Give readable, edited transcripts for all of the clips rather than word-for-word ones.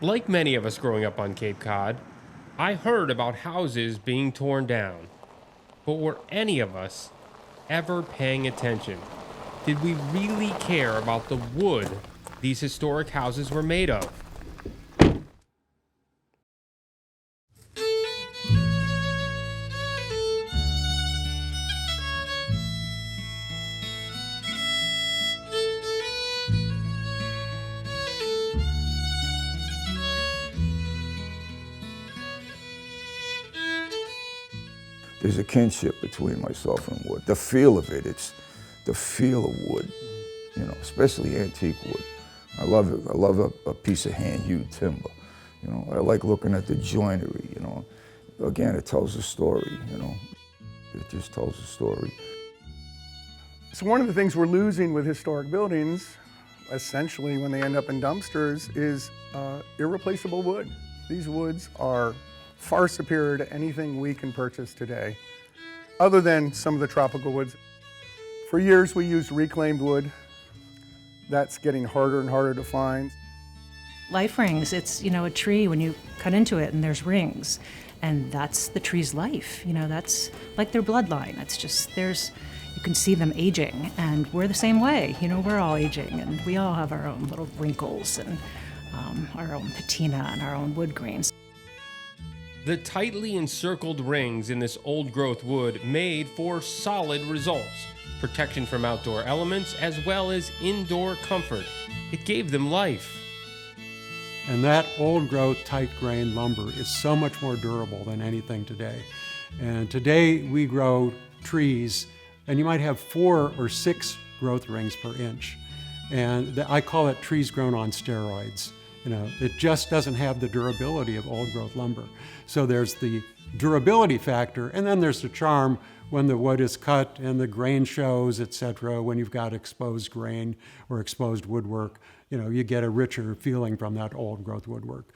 Like many of us growing up on Cape Cod, I heard about houses being torn down. But were any of us ever paying attention? Did we really care about the wood these historic houses were made of? There's a kinship between myself and wood. The feel of it, it's the feel of wood, you know, especially antique wood. I love it. I love a piece of hand-hewed timber. You know, I like looking at the joinery, you know. Again, it tells a story, you know. It just tells a story. So one of the things we're losing with historic buildings, essentially when they end up in dumpsters, is irreplaceable wood. These woods are far superior to anything we can purchase today, other than some of the tropical woods. For years we used reclaimed wood. That's getting harder and harder to find. Life rings, it's, you know, a tree when you cut into it and there's rings. And that's the tree's life, you know, that's like their bloodline. It's just, you can see them aging, and we're the same way. You know, we're all aging, and we all have our own little wrinkles and our own patina and our own wood grains. The tightly encircled rings in this old-growth wood made for solid results, protection from outdoor elements as well as indoor comfort. It gave them life. And that old-growth, tight-grained lumber is so much more durable than anything today. And today we grow trees, and you might have 4 or 6 growth rings per inch. And I call it trees grown on steroids. You know, it just doesn't have the durability of old-growth lumber. So there's the durability factor, and then there's the charm when the wood is cut and the grain shows, etc. When you've got exposed grain or exposed woodwork, you know, you get a richer feeling from that old-growth woodwork.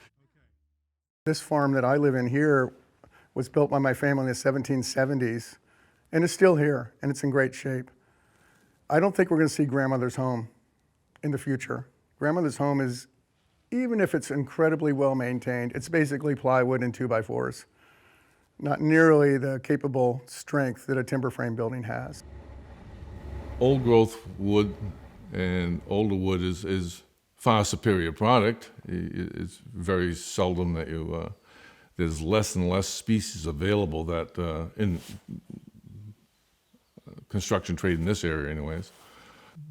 This farm that I live in here was built by my family in the 1770s, and it's still here, and it's in great shape. I don't think we're going to see grandmother's home in the future. Grandmother's home is, even if it's incredibly well maintained, it's basically plywood and 2x4s. Not nearly the capable strength that a timber frame building has. Old growth wood and older wood is far superior product. It's very seldom that there's less and less species available that in construction trade in this area anyways,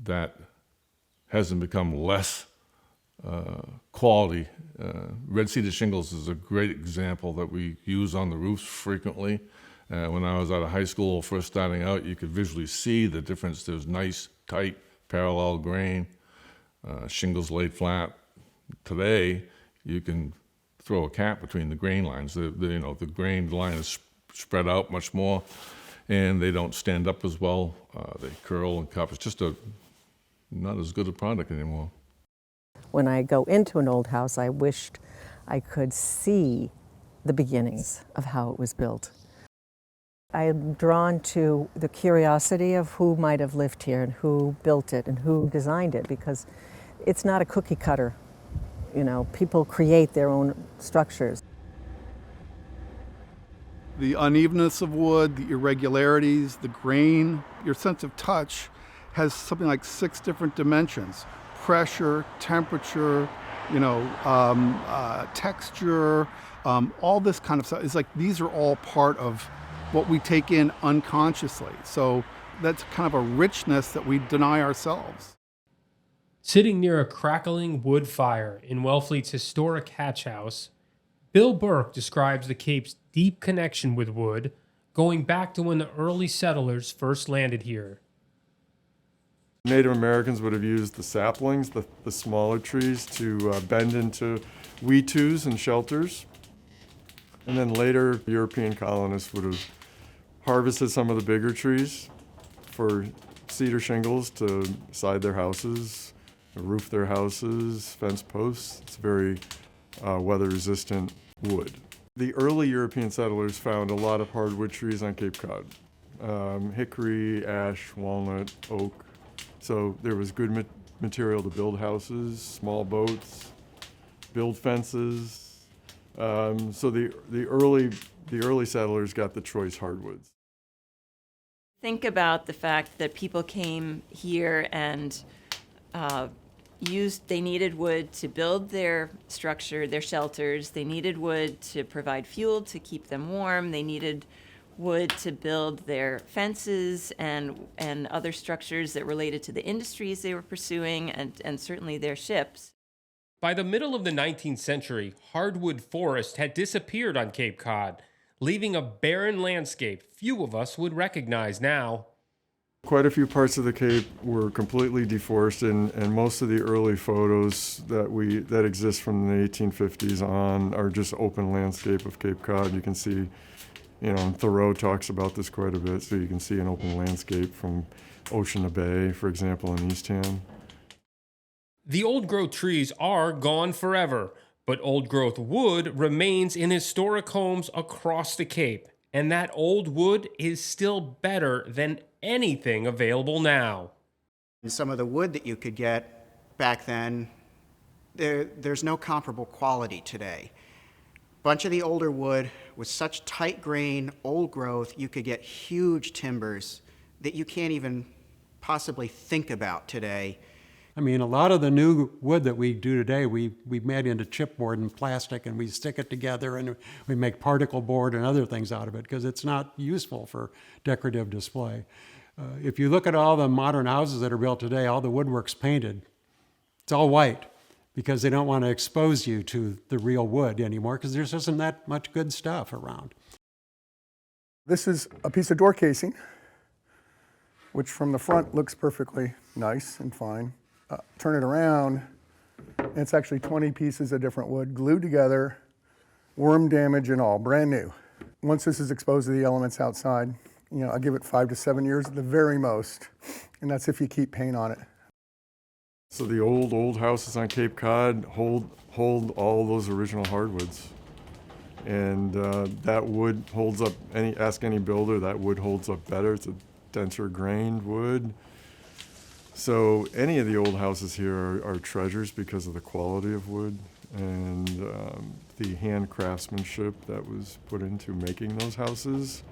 that hasn't become less quality. Red cedar shingles is a great example that we use on the roofs frequently. When I was out of high school, first starting out, you could visually see the difference. There's nice, tight, parallel grain, shingles laid flat. Today, you can throw a cap between the grain lines. The grain line is spread out much more, and they don't stand up as well. They curl and cup. It's just not as good a product anymore. When I go into an old house, I wished I could see the beginnings of how it was built. I am drawn to the curiosity of who might have lived here and who built it and who designed it, because it's not a cookie cutter. You know, people create their own structures. The unevenness of wood, the irregularities, the grain, your sense of touch has something like 6 different dimensions. Pressure, temperature, texture, all this kind of stuff. It's like these are all part of what we take in unconsciously. So that's kind of a richness that we deny ourselves. Sitting near a crackling wood fire in Wellfleet's historic hatch house, Bill Burke describes the Cape's deep connection with wood, going back to when the early settlers first landed here. Native Americans would have used the saplings, the smaller trees, to bend into weetus and shelters. And then later, European colonists would have harvested some of the bigger trees for cedar shingles to side their houses, roof their houses, fence posts. It's very weather-resistant wood. The early European settlers found a lot of hardwood trees on Cape Cod. Hickory, ash, walnut, oak. So there was good material to build houses, small boats, build fences. So the early settlers got the choice hardwoods. Think about the fact that people came here and they needed wood to build their structure, their shelters. They needed wood to provide fuel to keep them warm. They needed wood to build their fences and other structures that related to the industries they were pursuing, and certainly their ships. By the middle of the 19th century, hardwood forest had disappeared on Cape Cod, leaving a barren landscape few of us would recognize now. Quite a few parts of the Cape were completely deforested, and most of the early photos that exist from the 1850s on are just open landscape of Cape Cod. You can see, Thoreau talks about this quite a bit, so you can see an open landscape from ocean to bay, for example, in Eastham. The old-growth trees are gone forever, but old-growth wood remains in historic homes across the Cape, and that old wood is still better than anything available now. And some of the wood that you could get back then, there's no comparable quality today. A bunch of the older wood with such tight grain, old growth, you could get huge timbers that you can't even possibly think about today. I mean, a lot of the new wood that we do today, we made into chipboard and plastic, and we stick it together, and we make particle board and other things out of it because it's not useful for decorative display. If you look at all the modern houses that are built today, all the woodwork's painted. It's all white because they don't want to expose you to the real wood anymore because there just isn't that much good stuff around. This is a piece of door casing, which from the front looks perfectly nice and fine. Turn it around, and it's actually 20 pieces of different wood glued together, worm damage and all, brand new. Once this is exposed to the elements outside, I give it 5 to 7 years at the very most, and that's if you keep paint on it. So the old houses on Cape Cod hold all those original hardwoods, and that wood holds up. Ask any builder, that wood holds up better. It's a denser grained wood. So any of the old houses here are treasures because of the quality of wood and the hand craftsmanship that was put into making those houses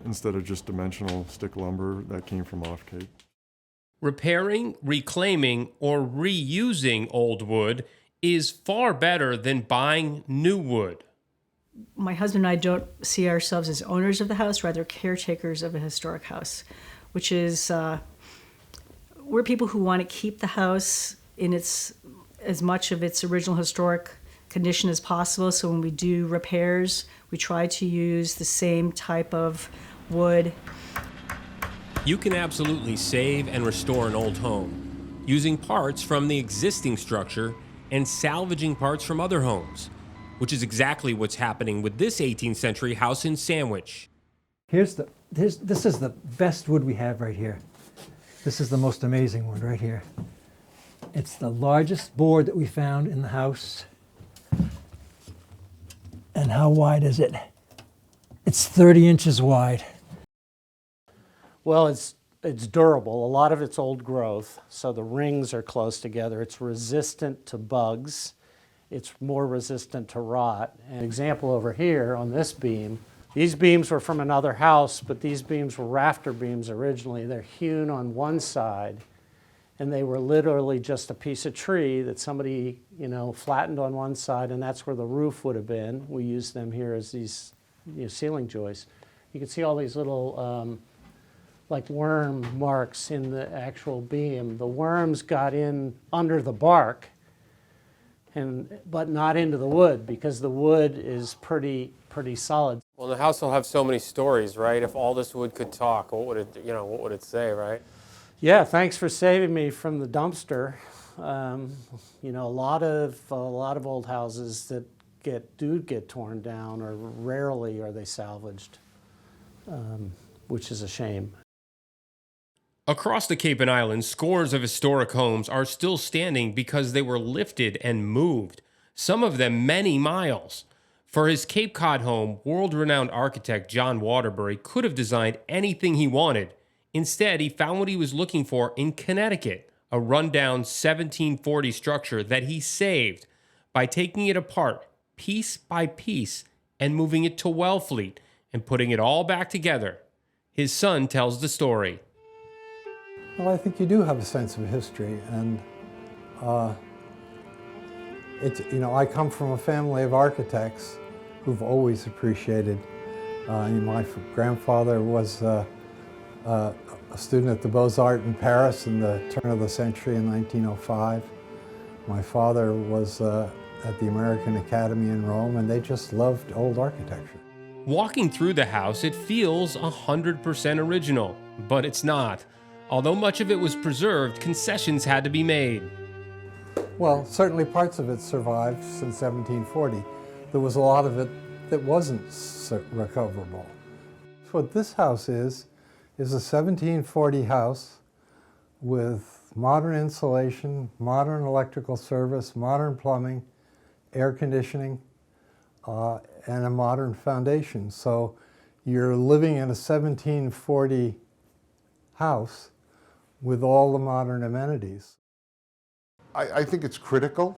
instead of just dimensional stick lumber that came from off Cape. Repairing, reclaiming, or reusing old wood is far better than buying new wood. My husband and I don't see ourselves as owners of the house, rather caretakers of a historic house, which is we're people who want to keep the house in as much of its original historic condition as possible. So when we do repairs, we try to use the same type of wood. You can absolutely save and restore an old home using parts from the existing structure and salvaging parts from other homes, which is exactly what's happening with this 18th century house in Sandwich. This is the best wood we have right here. This is the most amazing one right here. It's the largest board that we found in the house. And how wide is it? It's 30 inches wide. Well, it's durable. A lot of it's old growth, so the rings are close together. It's resistant to bugs. It's more resistant to rot. An example over here on this beam, these beams were from another house, but these beams were rafter beams originally. They're hewn on one side, and they were literally just a piece of tree that somebody, flattened on one side, and that's where the roof would have been. We use them here as these ceiling joists. You can see all these little like worm marks in the actual beam. The worms got in under the bark, but not into the wood because the wood is pretty solid. Well, the house will have so many stories, right? If all this wood could talk, what would it say, right? Yeah, thanks for saving me from the dumpster. A lot of old houses that get torn down, or rarely are they salvaged, which is a shame. Across the Cape and Islands, scores of historic homes are still standing because they were lifted and moved, some of them many miles. For his Cape Cod home, world-renowned architect John Waterbury could have designed anything he wanted. Instead, he found what he was looking for in Connecticut, a rundown 1740 structure that he saved, by taking it apart piece by piece and moving it to Wellfleet and putting it all back together. His son tells the story. Well, I think you do have a sense of history, and I come from a family of architects who've always appreciated. My grandfather was a student at the Beaux-Arts in Paris in the turn of the century in 1905. My father was at the American Academy in Rome, and they just loved old architecture. Walking through the house, it feels 100% original, but it's not. Although much of it was preserved, concessions had to be made. Well, certainly parts of it survived since 1740. There was a lot of it that wasn't recoverable. What this house is a 1740 house with modern insulation, modern electrical service, modern plumbing, air conditioning, and a modern foundation. So you're living in a 1740 house with all the modern amenities. I think it's critical